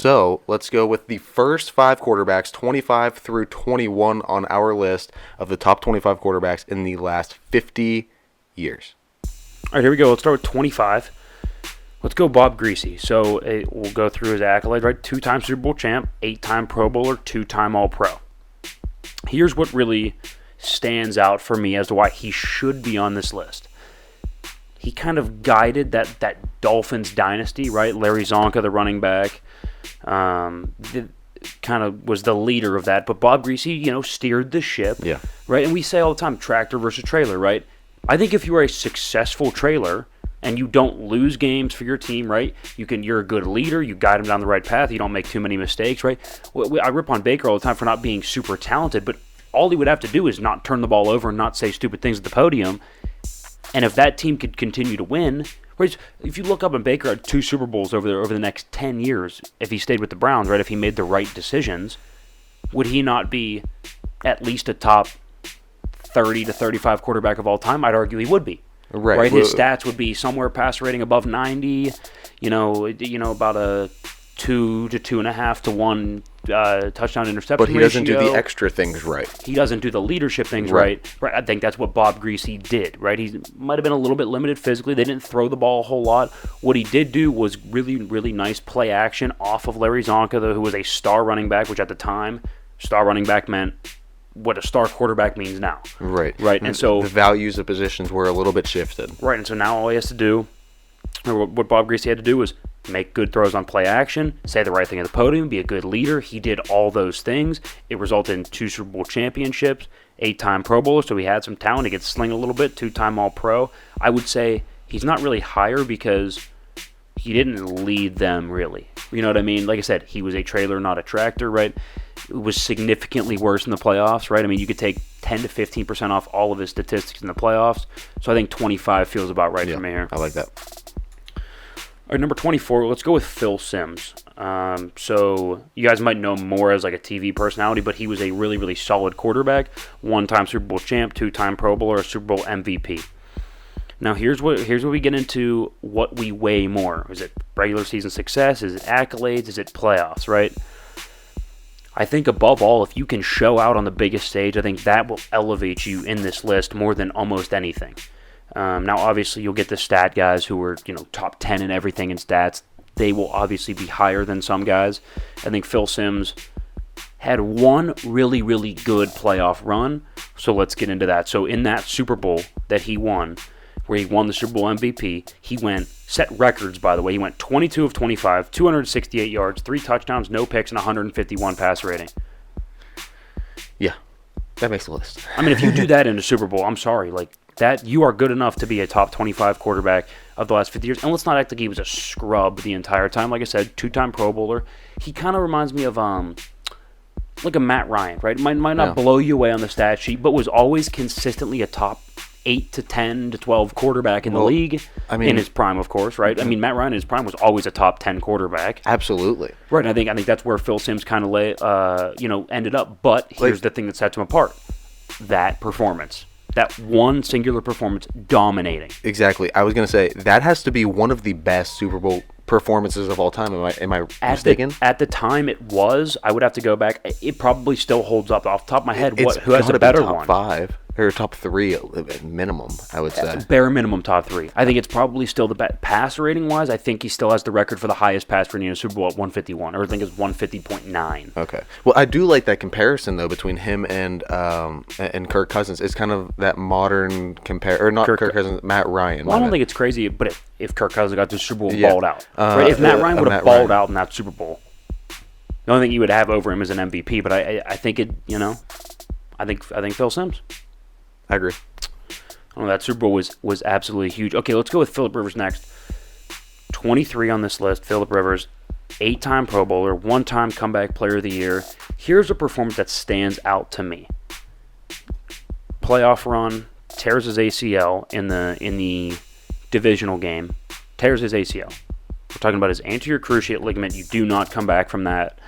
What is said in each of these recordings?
So let's go with the first 5 quarterbacks, 25 through 21 on our list of the top 25 quarterbacks in the last 50 years. All right, here we go. Let's start with 25. Let's go Bob Griese. So we'll go through his accolades, right? 2-time Super Bowl champ, 8-time Pro Bowler, 2-time All-Pro. Here's what really stands out for me as to why he should be on this list. He kind of guided that Dolphins dynasty, right? Larry Zonka, the running back, kind of was the leader of that. But Bob Griese, steered the ship, right? And we say all the time, tractor versus trailer, right? I think if you are a successful trailer and you don't lose games for your team, right? You're a good leader. You guide them down the right path. You don't make too many mistakes, right? I rip on Baker all the time for not being super talented, but all he would have to do is not turn the ball over and not say stupid things at the podium. And if that team could continue to win, right? If you look up and Baker had 2 Super Bowls over the next 10 years, if he stayed with the Browns, right? If he made the right decisions, would he not be at least a top 30 to 35 quarterback of all time? I'd argue he would be. Right. His stats would be somewhere passer rating above 90, about a 2 to 2.5 to 1 touchdown interception But he doesn't ratio. do the extra things right. He doesn't do the leadership things right. I think that's what Bob Griese did, right? He might have been a little bit limited physically. They didn't throw the ball a whole lot. What he did do was really, really nice play action off of Larry Zonka, who was a star running back, which at the time, star running back meant what a star quarterback means now. Right. And so the values of positions were a little bit shifted. Right. And so now all he has to do, or what Bob Griese had to do, was make good throws on play action, say the right thing at the podium, be a good leader. He did all those things. It resulted in 2 Super Bowl championships, 8-time Pro Bowler, so he had some talent. He could sling a little bit, 2-time All-Pro. I would say he's not really higher because he didn't lead them, really. You know what I mean? Like I said, he was a trailer, not a tractor, right? It was significantly worse in the playoffs, right? I mean, you could take 10 to 15% off all of his statistics in the playoffs. So I think 25 feels about right for me here. I like that. All right, number 24, let's go with Phil Simms. So you guys might know more as like a TV personality, but he was a really, really solid quarterback. 1-time Super Bowl champ, 2-time Pro Bowler, a Super Bowl MVP. Now here's where we get into what we weigh more. Is it regular season success? Is it accolades? Is it playoffs, right? I think above all, if you can show out on the biggest stage, I think that will elevate you in this list more than almost anything. Now, obviously, you'll get the stat guys who are, top 10 in everything in stats. They will obviously be higher than some guys. I think Phil Simms had one really, really good playoff run. So let's get into that. So in that Super Bowl that he won, where he won the Super Bowl MVP, he set records, by the way. He went 22 of 25, 268 yards, 3 touchdowns, no picks, and 151 passer rating. Yeah, that makes the list. I mean, if you do that in a Super Bowl, I'm sorry, that you are good enough to be a top 25 quarterback of the last 50 years. And let's not act like he was a scrub the entire time. Like I said, 2-time Pro Bowler. He kind of reminds me of like a Matt Ryan, right? Might not blow you away on the stat sheet, but was always consistently a top 8 to 10 to 12 quarterback in the league. I mean, in his prime, of course, right? I mean, Matt Ryan in his prime was always a top 10 quarterback. Absolutely. Right. And I think that's where Phil Simms kind of ended up. But here's the thing that sets him apart: that performance. That one singular performance dominating. Exactly. I was going to say, that has to be one of the best Super Bowl performances of all time. Am I mistaken? At the time it was. I would have to go back. It probably still holds up. Off the top of my head, who has a better top one? 5 or top 3 at minimum, I would say. Bare minimum top 3. I think it's probably still the best. Pass rating wise, I think he still has the record for the highest pass rating in a Super Bowl at 151, or I think it's 150.9. Okay. Well, I do like that comparison though between him and Kirk Cousins. It's kind of that modern Kirk Cousins, Matt Ryan. Well, I don't think it's crazy, but if Kirk Cousins got to the Super Bowl and balled out, right? If Matt Ryan would have balled out in that Super Bowl, the only thing you would have over him is an MVP. But I think I think Phil Simms. I agree. That Super Bowl was absolutely huge. Okay, let's go with Phillip Rivers next. 23 on this list, Phillip Rivers, 8-time Pro Bowler, 1-time Comeback Player of the Year. Here's a performance that stands out to me. Playoff run, tears his ACL in the divisional game. Tears his ACL. We're talking about his anterior cruciate ligament. You do not come back from that.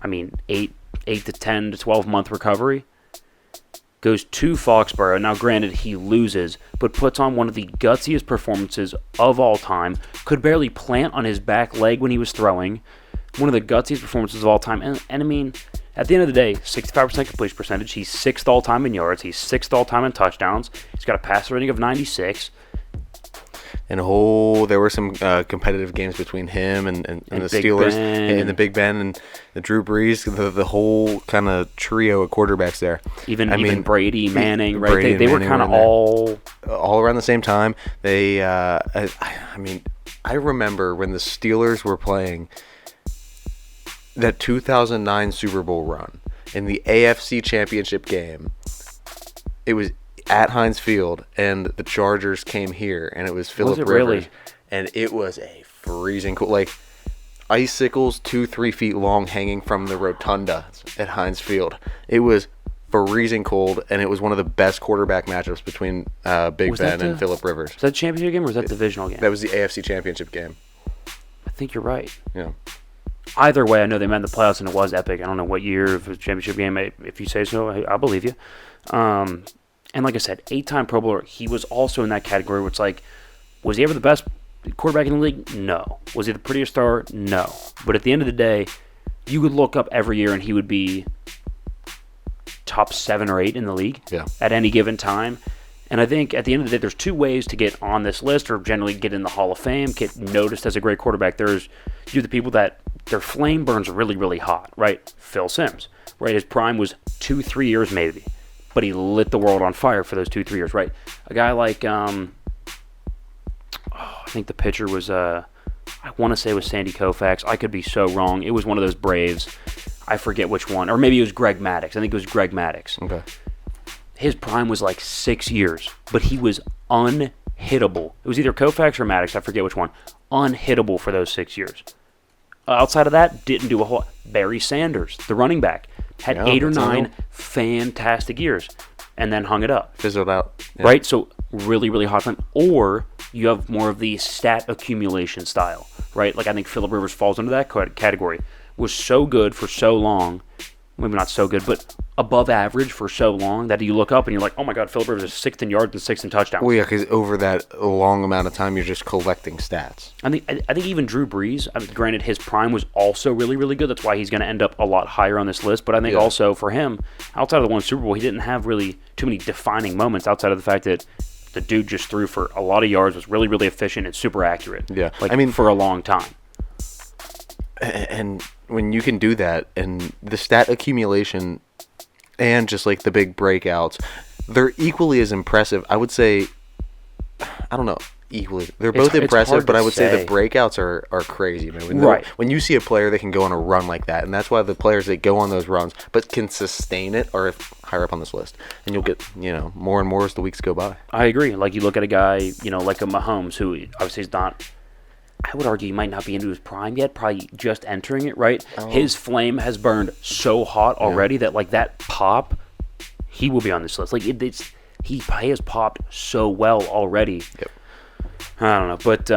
I mean, 8 to 10 to 12 month recovery. Goes to Foxborough. Now, granted, he loses, but puts on one of the gutsiest performances of all time. Could barely plant on his back leg when he was throwing. one of the gutsiest performances of all time. And I mean, at the end of the day, 65% completion percentage. He's 6th all-time in yards. He's 6th all-time in touchdowns. He's got a passer rating of 96. And there were some competitive games between him and the Steelers and the Big Ben and the Drew Brees, the whole kind of trio of quarterbacks there. Even Brady, Manning, right? Brady They were Manning kind of all around the same time. They, I remember when the Steelers were playing that 2009 Super Bowl run in the AFC Championship game. It was at Heinz Field, and the Chargers came here, and it was Phillip Rivers. Really? And it was a freezing cold, like icicles 2-3 feet long hanging from the rotunda at Heinz Field. It was freezing cold, and it was one of the best quarterback matchups between Big Ben and Phillip Rivers. Was that the championship game or was that the divisional game? That was the AFC Championship game. I think you're right. Yeah. Either way, I know they met in the playoffs, and it was epic. I don't know what year, if it was a championship game. If you say so, I'll believe you. And like I said, 8-time Pro Bowler. He was also in that category where it's like, was he ever the best quarterback in the league? No. Was he the prettiest star? No. But at the end of the day, you would look up every year and he would be top 7 or 8 in the league at any given time. And I think at the end of the day, there's 2 ways to get on this list or generally get in the Hall of Fame, get noticed as a great quarterback. You're the people that their flame burns really, really hot, right? Phil Simms, right? His prime was 2-3 years maybe, but he lit the world on fire for those 2-3 years, right? A guy like, I think the pitcher was, I want to say it was Sandy Koufax. I could be so wrong. It was one of those Braves. I forget which one. Or maybe it was Greg Maddux. I think it was Greg Maddux. Okay. His prime was like 6 years, but he was unhittable. It was either Koufax or Maddux. I forget which one. Unhittable for those 6 years. Outside of that, didn't do a whole. Barry Sanders, the running back, had 8 or 9 fantastic years, and then hung it up. Fizzled out. Yeah. Right? So really, really hot time. Or you have more of the stat accumulation style, right? Like I think Phillip Rivers falls into that category. Was so good for so long, maybe not so good, but above average for so long that you look up and you're like, oh my God, Phillip Rivers is 6th in yards and 6th in touchdowns. Well, yeah, because over that long amount of time, you're just collecting stats. I think even Drew Brees, granted his prime was also really, really good. That's why he's going to end up a lot higher on this list. But I think also for him, outside of the one Super Bowl, he didn't have really too many defining moments outside of the fact that the dude just threw for a lot of yards, was really, really efficient and super accurate. Yeah. For a long time. And when you can do that, and the stat accumulation and just like the big breakouts, they're equally as impressive. I would say, I don't know, equally. They're both impressive, but I would say the breakouts are crazy, man. When you see a player that can go on a run like that, and that's why the players that go on those runs but can sustain it are higher up on this list. And you'll get, more and more as the weeks go by. I agree. Like you look at a guy, like a Mahomes, who obviously is not, I would argue he might not be into his prime yet, probably just entering it, right? Oh. His flame has burned so hot already that, like, that pop, he will be on this list. Like, he has popped so well already. Yep. I don't know. But,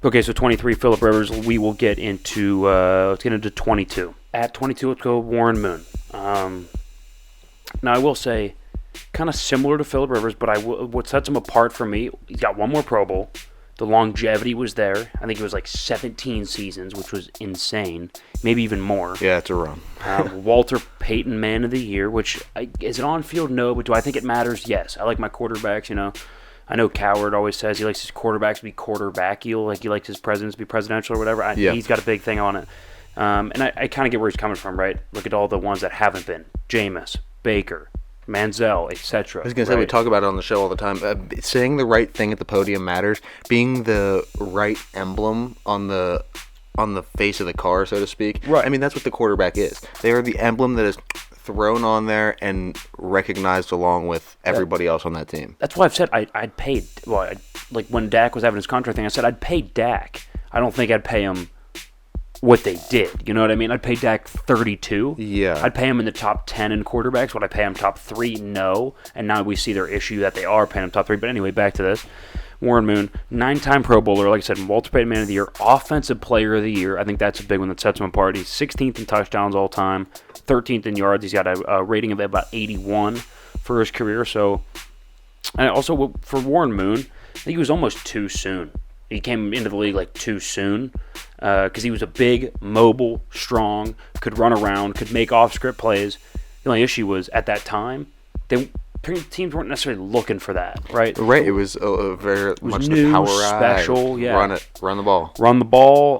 okay, so 23, Phillip Rivers. We will get into, let's get into 22. At 22, let's go Warren Moon. Now, I will say, kind of similar to Phillip Rivers, but what sets him apart for me, he's got one more Pro Bowl. The longevity was there. I think it was like 17 seasons, which was insane. Maybe even more. Yeah, it's a run. Walter Payton Man of the Year, which, is it on field? No, but do I think it matters? Yes. I like my quarterbacks, I know Coward always says he likes his quarterbacks to be quarterbackial, like he likes his presidents to be presidential or whatever. He's got a big thing on it. And I kind of get where he's coming from, right? Look at all the ones that haven't been. Jameis, Baker, Manziel, etc. I was going to say, we talk about it on the show all the time. Saying the right thing at the podium matters. Being the right emblem on the face of the car, so to speak. Right. I mean, that's what the quarterback is. They are the emblem that is thrown on there and recognized along with everybody else on that team. That's why I've said I'd pay. Well, like when Dak was having his contract thing, I said I'd pay Dak. I don't think I'd pay him what they did. You know what I mean? I'd pay Dak 32. Yeah. I'd pay him in the top 10 in quarterbacks. Would I pay him top 3? No. And now we see their issue that they are paying him top 3. But anyway, back to this. Warren Moon, 9-time Pro Bowler, like I said, Walter Payton Man of the Year, Offensive Player of the Year. I think that's a big one that sets him apart. He's 16th in touchdowns all time, 13th in yards. He's got a rating of about 81 for his career. So, and also for Warren Moon, I think he was almost too soon. he came into the league like too soon because he was a big, mobile, strong, could run around, could make off-script plays. The only issue was at that time, teams weren't necessarily looking for that, right? Right. It was very much new, the power special, yeah. Run the ball. Run the ball,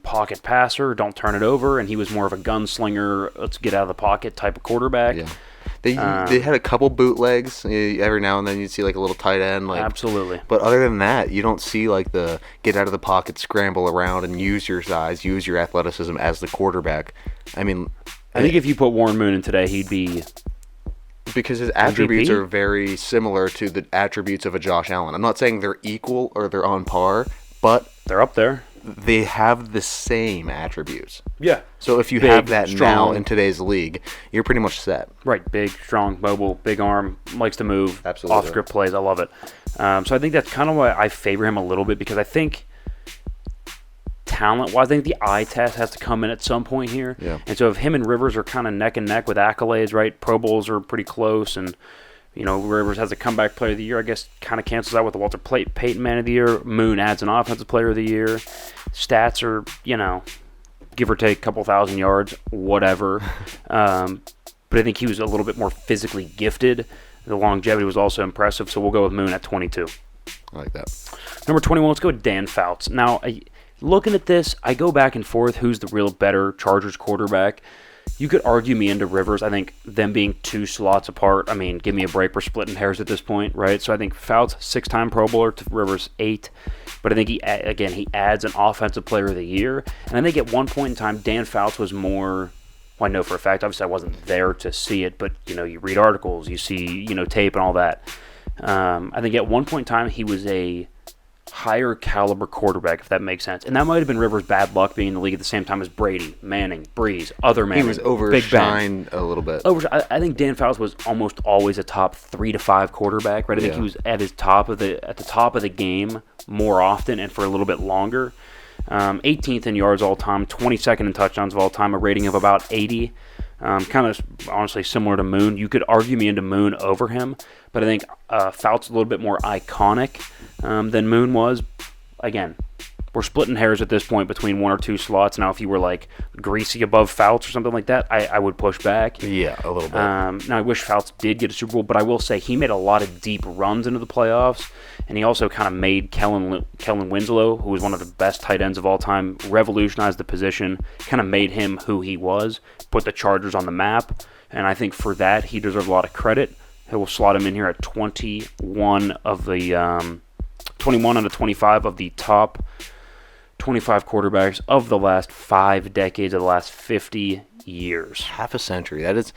pocket passer, don't turn it over, and he was more of a gunslinger, let's get out of the pocket type of quarterback. Yeah. They had a couple bootlegs. Every now and then you'd see like a little tight end. Like, absolutely. But other than that, you don't see like the get out of the pocket, scramble around, and use your size, use your athleticism as the quarterback. I mean, I think if you put Warren Moon in today, he'd be... Because his attributes MVP? are very similar to the attributes of a Josh Allen. I'm not saying they're equal or they're on par, but they're up there. They have the same attributes. Yeah. So if you Big, have that strong. now in today's league, you're pretty much set. Right. Big, strong, mobile, big arm, likes to move. Absolutely. Off-script plays. I love it. So I think that's kind of why I favor him a little bit, because I think talent-wise, I think the eye test has to come in at some point here. Yeah. And so if him and Rivers are kind of neck and neck with accolades, right? Pro Bowls are pretty close, and Rivers has a comeback player of the year, I guess kind of cancels out with the Walter Payton man of the year. Moon adds an offensive player of the year. Stats are, give or take a couple thousand yards, whatever. But I think he was a little bit more physically gifted. The longevity was also impressive, so we'll go with Moon at 22. I like that. Number 21, let's go with Dan Fouts. Now, looking at this, I go back and forth who's the real better Chargers quarterback. You could argue me into Rivers. I think them being 2 slots apart, I mean, give me a break. We're splitting hairs at this point, right? So I think Fouts, 6-time Pro Bowler, to Rivers, 8. But I think he adds an offensive player of the year. And I think at one point in time, Dan Fouts was more, well, I know for a fact, obviously I wasn't there to see it, but, you read articles, you see, tape and all that. I think at one point in time, he was a higher caliber quarterback, if that makes sense. And that might have been Rivers' bad luck being in the league at the same time as Brady, Manning, Breeze, other Manning. He was overshined a little bit. I think Dan Fouts was almost always a top 3 to 5 quarterback, right? I think he was at the top of the game more often and for a little bit longer. 18th in yards all time, 22nd in touchdowns of all time, a rating of about 80. Kind of honestly similar to Moon. You could argue me into Moon over him, but I think Fouts a little bit more iconic than Moon was. Again, we're splitting hairs at this point between 1 or 2 slots. Now, if you were like Griese above Fouts or something like that, I would push back. Yeah, a little bit. Now, I wish Fouts did get a Super Bowl, but I will say he made a lot of deep runs into the playoffs, and he also kind of made Kellen Winslow, who was one of the best tight ends of all time, revolutionized the position, kind of made him who he was, put the Chargers on the map, and I think for that he deserves a lot of credit. He will slot him in here at 21 of the 21 out of 25 of the top 25 quarterbacks of the last 5 decades, of the last 50 years. Half a century. That is